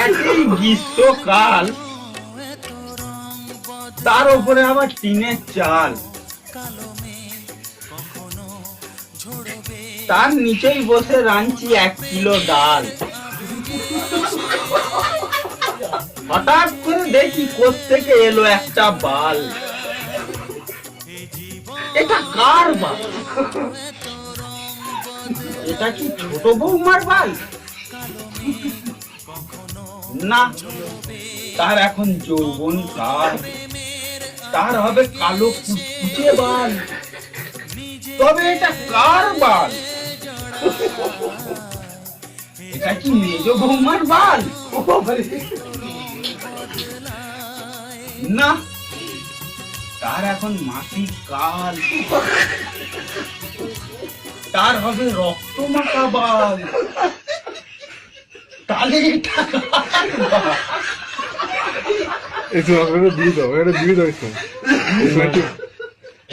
একই গ্রীষ্মকাল, তার উপরে আবার টিনের চাল, তার নিচেই বসে রাঁধছি 1 কিলো ডাল। হঠাৎ করে দেখি কোত্থেকে এলো একটা বাল। এটা কার বাল? এটা কি ছোট বৌমার বাল? না, তার এখন যৌবন কাল, তার হবে কালো কুচকুচে বাল। তবে এটা কার বাল? এটা কি মেজ বৌমার বাল? না, তার এখন মাসিক কাল, তার হবে রক্ত মাখা বাল। তাহলে এটা কার বাল?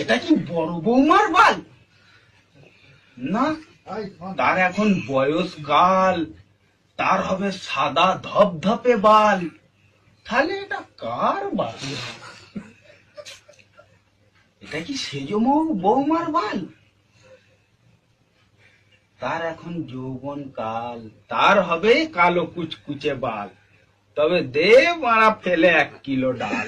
এটা কি বড় বৌমার বাল? না, তার এখন বয়সকাল, তার হবে সাদা ধপধপে বাল। তাহলে এটা কার বাল? এটা কি সেজ বৌমার বাল? তার এখন যৌবন কাল, তার হবে কালো কুচকুচে বাল। তবে দে মারা ফেলে 1 কিলো ডাল।